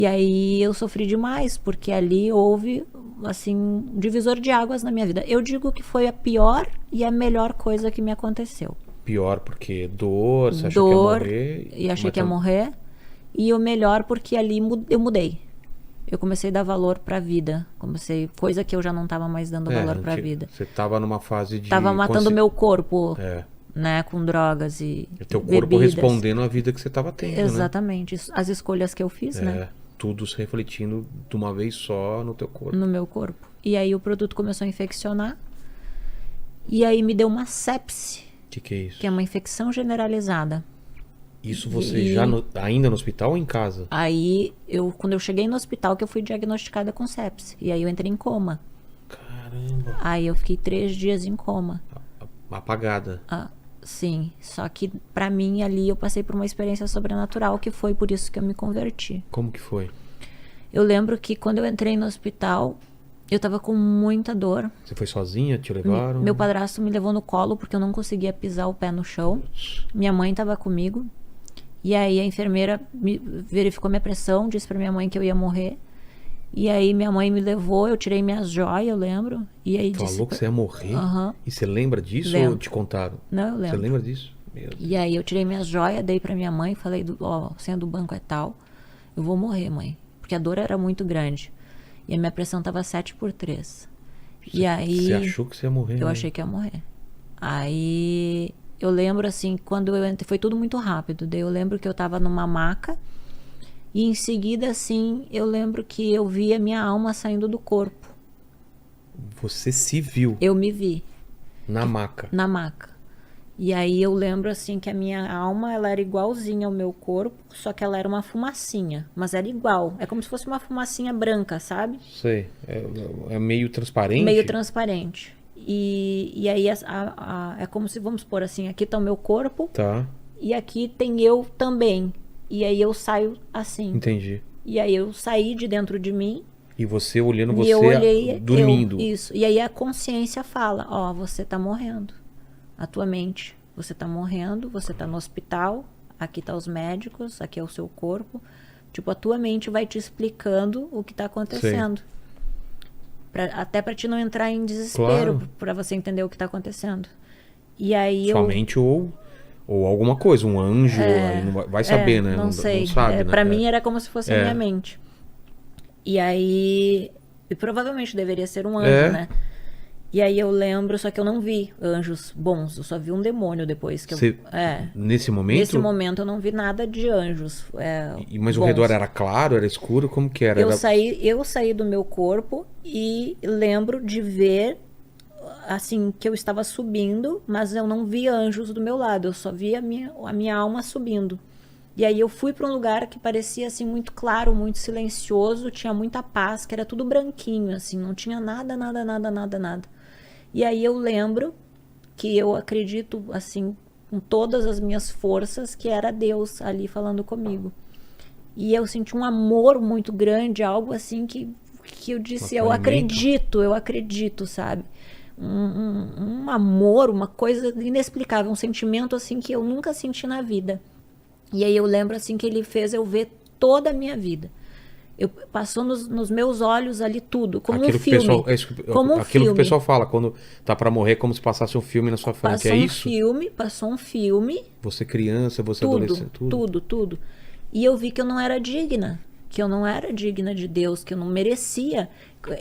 E aí eu sofri demais, porque ali houve, assim, um divisor de águas na minha vida. Eu digo que foi a pior e a melhor coisa que me aconteceu. Pior porque dor, você achou que ia Dor, morrer, e achei mas que ia morrer. E o melhor porque ali eu mudei. Eu comecei a dar valor pra vida. Coisa que eu já não tava mais dando valor pra vida. você tava numa fase de Tava matando meu corpo, É, né, com drogas e é teu corpo bebidas. respondendo à vida que você tava tendo, né? Exatamente. As escolhas que eu fiz, né, Tudo se refletindo de uma vez só no teu corpo. no meu corpo. E aí o produto começou a infeccionar. E aí me deu uma sepse, Que é isso? que é uma infecção generalizada. Isso você E- ainda no hospital ou em casa? Aí, quando eu cheguei no hospital, que eu fui diagnosticada com sepse. E aí eu entrei em coma. Caramba. Aí eu fiquei 3 dias em coma. Apagada. Ah, sim, só que pra mim ali eu passei por uma experiência sobrenatural, que foi por isso que eu me converti. Como que foi? Eu lembro que quando eu entrei no hospital, eu tava com muita dor. Você foi sozinha? Te levaram? Meu padrasto me levou no colo porque eu não conseguia pisar o pé no chão. Minha mãe tava comigo. E aí a enfermeira verificou minha pressão, disse pra minha mãe que eu ia morrer. E aí minha mãe me levou, eu tirei minhas joias, eu lembro. E aí Falou que você ia morrer? Aham. E você lembra disso Lembro. ou te contaram? Não, eu Você lembro. lembra disso? Meu Deus. E aí eu tirei minhas joias, dei pra minha mãe, falei, ó, a senha do banco é tal, eu vou morrer, mãe. Porque a dor era muito grande. E a minha pressão tava 7/3. E aí... Você achou que você ia morrer? Eu né? achei que ia morrer. Aí eu lembro assim, quando eu entrei, foi tudo muito rápido. Daí eu lembro que eu tava numa maca e em seguida assim, eu lembro que eu vi a minha alma saindo do corpo. Você se viu Eu me vi na maca. na maca. E aí eu lembro assim que a minha alma, ela era igualzinha ao meu corpo, só que ela era uma fumacinha, mas era igual. É como se fosse uma fumacinha branca, sabe? Sei. É meio transparente? Meio transparente. E aí é como se, vamos supor assim, aqui tá o meu corpo, Tá, e aqui tem eu também. E aí eu saio assim. entendi. E aí eu saí de dentro de mim. E você olhando E você eu olhei. dormindo. Isso. E aí a consciência fala: ó, você tá morrendo. A tua mente. Você tá morrendo, você tá no hospital. Aqui tá os médicos, aqui é o seu corpo. Tipo, a tua mente vai te explicando o que tá acontecendo. Até pra te não entrar em desespero, Claro. pra você entender o que tá acontecendo. E aí Sua eu. mente ou alguma coisa, um anjo, aí não vai saber, né? Não sei. Não sabe, né? Pra mim era como se fosse a minha mente. E aí. E provavelmente deveria ser um anjo, né? E aí eu lembro, só que eu não vi anjos bons. Eu só vi um demônio depois que Você- Nesse momento? Nesse momento eu não vi nada de anjos. Mas o bons. redor era claro, era escuro? Como que era? Eu Era- saí do meu corpo e lembro de ver, assim, que eu estava subindo, mas eu não vi anjos do meu lado, eu só vi a minha alma subindo. E aí eu fui para um lugar que parecia, assim, muito claro, muito silencioso, tinha muita paz, que era tudo branquinho, assim, não tinha nada, nada, nada, nada, nada. E aí eu lembro que eu acredito, assim, com todas as minhas forças, que era Deus ali falando comigo. E eu senti um amor muito grande, algo assim que eu disse, eu acredito, sabe? Um amor, uma coisa inexplicável, um sentimento assim que eu nunca senti na vida. E aí eu lembro assim que ele fez eu ver toda a minha vida. Passou nos meus olhos ali tudo, como aquilo um que o filme. pessoal, Como um aquilo que o filme. pessoal fala, quando tá pra morrer, é como se passasse um filme na sua frente. É isso? Passou um filme, Você criança, você tudo, adolescente, tudo. tudo. E eu vi que eu não era digna, de Deus, que eu não merecia.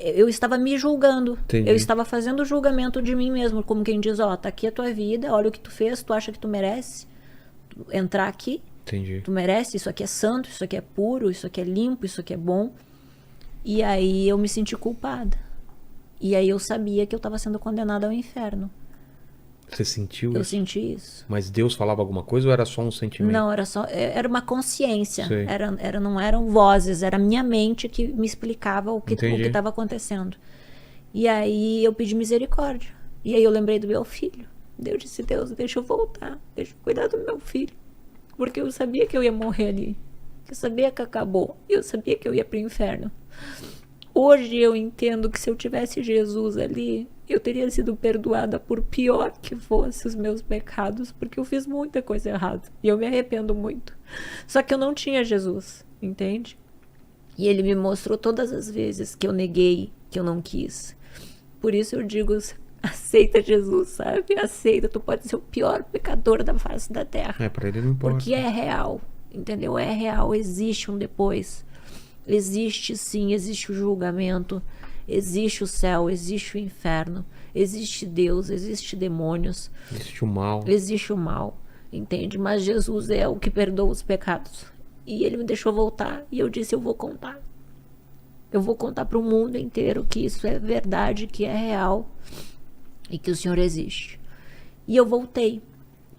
Eu estava me julgando. Entendi. Eu estava fazendo julgamento de mim mesmo, como quem diz, ó, tá aqui a tua vida, olha o que tu fez, tu acha que tu merece entrar aqui? Entendi. Tu merece, isso aqui é santo, isso aqui é puro, isso aqui é limpo, isso aqui é bom. E aí eu me senti culpada. E aí eu sabia que eu estava sendo condenada ao inferno. Você sentiu Eu isso? senti isso. Mas Deus falava alguma coisa ou era só um sentimento? Não, era uma consciência. Sei. Não eram vozes, era a minha mente que me explicava o que Entendi. estava acontecendo. E aí eu pedi misericórdia. E aí eu lembrei do meu filho. Eu disse, Deus, deixa eu voltar, deixa eu cuidar do meu filho. Porque eu sabia que eu ia morrer ali. Eu sabia que acabou. Eu sabia que eu ia pro inferno. Hoje eu entendo que se eu tivesse Jesus ali, eu teria sido perdoada por pior que fossem os meus pecados, porque eu fiz muita coisa errada. E eu me arrependo muito. Só que eu não tinha Jesus, entende? E ele me mostrou todas as vezes que eu neguei, que eu não quis. Por isso eu digo, aceita Jesus, sabe? Aceita, tu pode ser o pior pecador da face da terra. Pra ele não importa. Porque é real, entendeu? É real, existe um depois. Existe sim, existe o julgamento, existe o céu, existe o inferno, existe Deus, existe demônios. Existe o mal. Existe o mal, entende? Mas Jesus é o que perdoa os pecados. E ele me deixou voltar e eu disse, eu vou contar. Eu vou contar para o mundo inteiro que isso é verdade, que é real e que o Senhor existe. E eu voltei.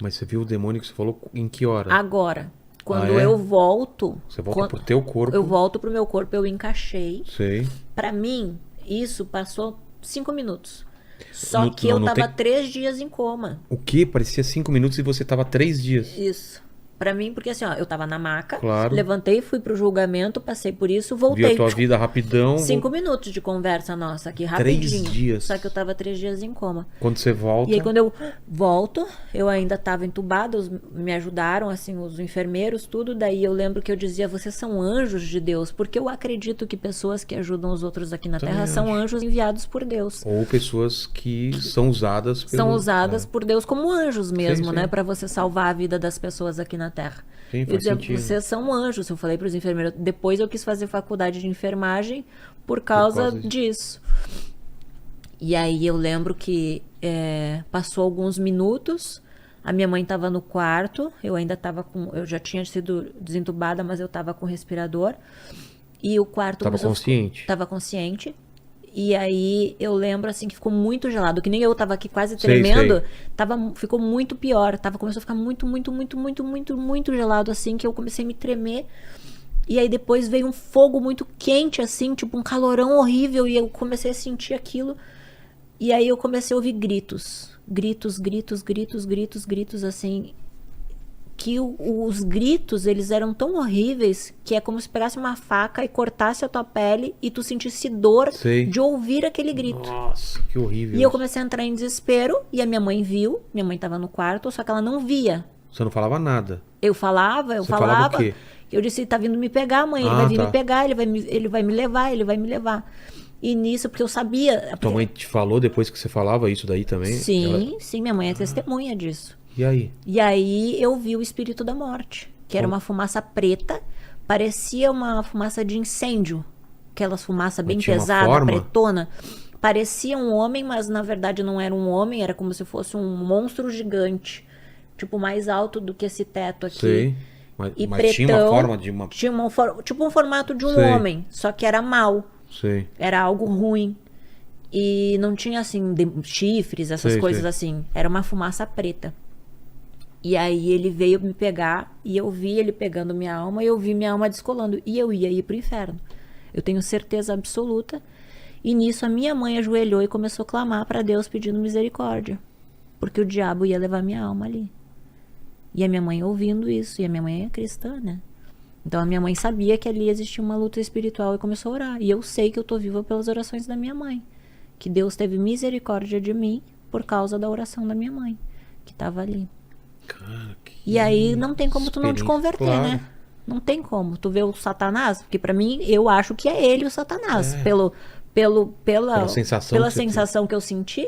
Mas você viu o demônio que você falou em que hora? Agora, quando eu volto... Você volta pro teu corpo? Eu volto pro meu corpo, eu encaixei. Sei. Pra mim, isso passou 5 minutos. Só que eu tava 3 dias em coma. O quê? Parecia 5 minutos e você tava 3 dias. Isso. Pra mim, porque assim, ó, eu tava na maca, claro. Levantei, fui pro julgamento, passei por isso, voltei. Viu a tua vida rapidão. 5 minutos de conversa nossa aqui, rapidinho. 3 dias. Só que eu tava 3 dias em coma. Quando você volta... E aí quando eu volto, eu ainda tava entubada, me ajudaram, assim, os enfermeiros, tudo. Daí eu lembro que eu dizia, vocês são anjos de Deus, porque eu acredito que pessoas que ajudam os outros aqui na Terra são anjos enviados por Deus. Ou pessoas que são usadas pelo... São usadas por Deus como anjos mesmo, né? Pra você salvar a vida das pessoas aqui na Terra. Sim, eu dizia, vocês são anjos, eu falei para os enfermeiros. Depois eu quis fazer faculdade de enfermagem por causa disso. E aí eu lembro que passou alguns minutos, a minha mãe estava no quarto, eu ainda estava com... Eu já tinha sido desentubada, mas eu estava com respirador. E o quarto... Estava consciente? Estava consciente. E aí eu lembro assim que ficou muito gelado, que nem eu tava aqui quase tremendo, ficou muito pior, começou a ficar muito gelado assim, que eu comecei a me tremer. E aí depois veio um fogo muito quente assim, tipo um calorão horrível, e eu comecei a sentir aquilo. E aí eu comecei a ouvir gritos assim, que os gritos, eles eram tão horríveis que é como se pegasse uma faca e cortasse a tua pele e tu sentisse dor de ouvir aquele grito. Nossa, que horrível. E eu comecei a entrar em desespero e a minha mãe viu, minha mãe tava no quarto, só que ela não via. Você não falava nada? Eu falava. Você falava o quê? Eu disse, tá vindo me pegar, mãe, ele vai vir me pegar, ele vai me levar. E nisso, porque eu sabia... Tua mãe te falou depois que você falava isso daí também? Sim, minha mãe é testemunha disso. E aí? E aí eu vi o espírito da morte, que era uma fumaça preta, parecia uma fumaça de incêndio, aquelas fumaça bem pesada, pretona. Parecia um homem, mas na verdade não era um homem, era como se fosse um monstro gigante, tipo mais alto do que esse teto aqui. Sei. Mas pretão, tinha uma forma de uma... Tinha tipo um formato de um homem, só que era mau. Sei. Era algo ruim. E não tinha assim chifres, essas coisas assim. Era uma fumaça preta. E aí ele veio me pegar e eu vi ele pegando minha alma e eu vi minha alma descolando. E eu ia ir pro inferno. Eu tenho certeza absoluta. E nisso a minha mãe ajoelhou e começou a clamar para Deus pedindo misericórdia. Porque o diabo ia levar minha alma ali. E a minha mãe ouvindo isso. E a minha mãe é cristã, né? Então a minha mãe sabia que ali existia uma luta espiritual e começou a orar. E eu sei que eu tô viva pelas orações da minha mãe. Que Deus teve misericórdia de mim por causa da oração da minha mãe. Que tava ali. Cara, e aí não tem como tu não te converter, né? Não tem como. Tu vê o Satanás, porque pra mim eu acho que é ele o Satanás, pela sensação que eu senti.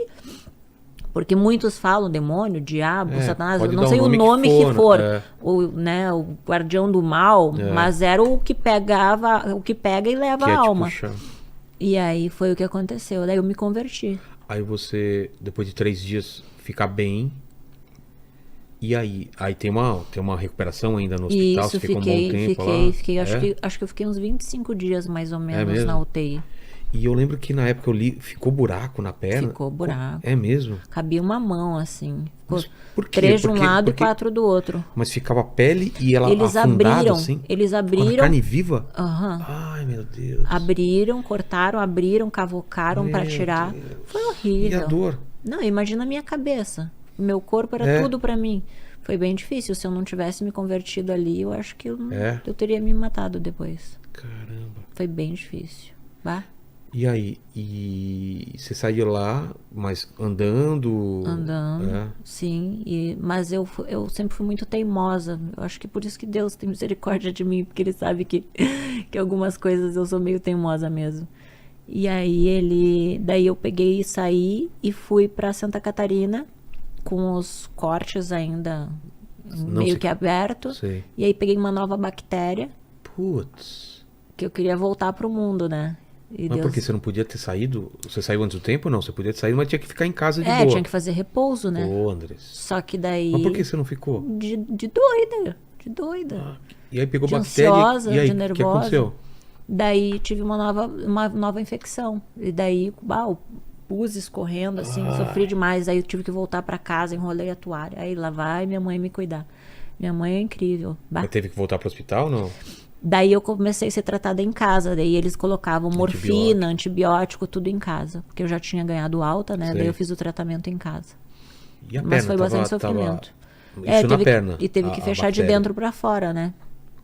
Porque muitos falam demônio, diabo, Satanás, eu não sei o nome que for, o guardião do mal, mas era o que pega e leva a alma. E aí foi o que aconteceu, daí eu me converti. Aí você, depois de 3 dias, fica bem. E aí tem uma recuperação ainda no hospital? Isso, você fica um bom tempo lá? Fiquei, acho que eu fiquei uns 25 dias mais ou menos na UTI. E eu lembro que na época eu li, ficou buraco na perna? Ficou buraco. É mesmo? Cabia uma mão, assim. Ficou por quê? 3 de um lado e 4 do outro. Mas ficava pele e ela eles afundada abriram, assim? Eles abriram. Com a carne viva? Aham. Ai, meu Deus. Abriram, cortaram, cavocaram pra tirar. Deus. Foi horrível. E a dor? Não, imagina a minha cabeça. Meu corpo era tudo pra mim. Foi bem difícil. Se eu não tivesse me convertido ali, eu acho que eu teria me matado depois. Caramba. Foi bem difícil. Bah. E aí? E você saiu lá, mas andando? Andando, É. sim. Mas eu sempre fui muito teimosa. Eu acho que por isso que Deus tem misericórdia de mim, porque Ele sabe que algumas coisas eu sou meio teimosa mesmo. E aí daí eu peguei e saí e fui pra Santa Catarina com os cortes ainda Não meio se... que aberto. Sei. E aí peguei uma nova bactéria Putz. que eu queria voltar pro mundo, né? E Mas por que Deus. você não podia ter saído? Você saiu antes do tempo? Não, você podia ter saído, mas tinha que ficar em casa de É, boa. tinha que fazer repouso, né? Pô, Andrés. Só que Mas por daí. que você não ficou? De doida. De doida. Ah, e aí pegou De bactéria. E ansiosa, aí, de o que nervosa. aconteceu? Daí tive uma nova infecção. E daí, o pus escorrendo, assim, sofri demais. Aí eu tive que voltar pra casa, enrolei a toalha. Aí lá vai minha mãe me cuidar. Minha mãe é incrível. Mas teve que voltar pro hospital, não? Daí eu comecei a ser tratada em casa. Daí eles colocavam morfina, antibiótico, tudo em casa. Porque eu já tinha ganhado alta, né? Sei. Daí eu fiz o tratamento em casa. E a Mas perna? foi bastante Tava... sofrimento. Isso na perna? E teve que a fechar de bactéria. dentro pra fora, né?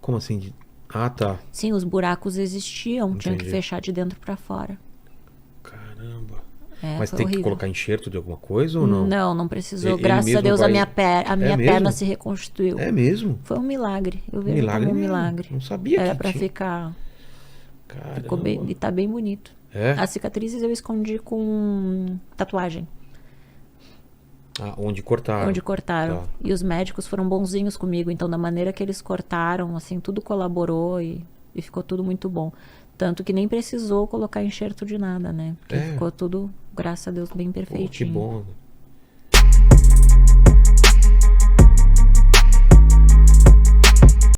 Como assim? Ah, tá. Sim, os buracos existiam, tinha que Entendi. fechar de dentro pra fora. Caramba. É, Mas foi tem que horrível. colocar enxerto de alguma coisa ou não? Não precisou. Ele Graças a mesmo Deus vai- a minha mesmo? perna se reconstruiu. É mesmo? Foi um milagre. Eu vejo Milagre como um mesmo. milagre. Não sabia Era que pra tinha. ficar. Ficou Caramba. bem, e tá bem bonito. É? As cicatrizes eu escondi com tatuagem, Ah, onde cortaram. onde cortaram. Tá. E os médicos foram bonzinhos comigo, então da maneira que eles cortaram, assim, tudo colaborou e ficou tudo muito bom. Tanto que nem precisou colocar enxerto de nada, né? Porque É. ficou tudo, graças a Deus, bem Pô, que perfeitinho. bom.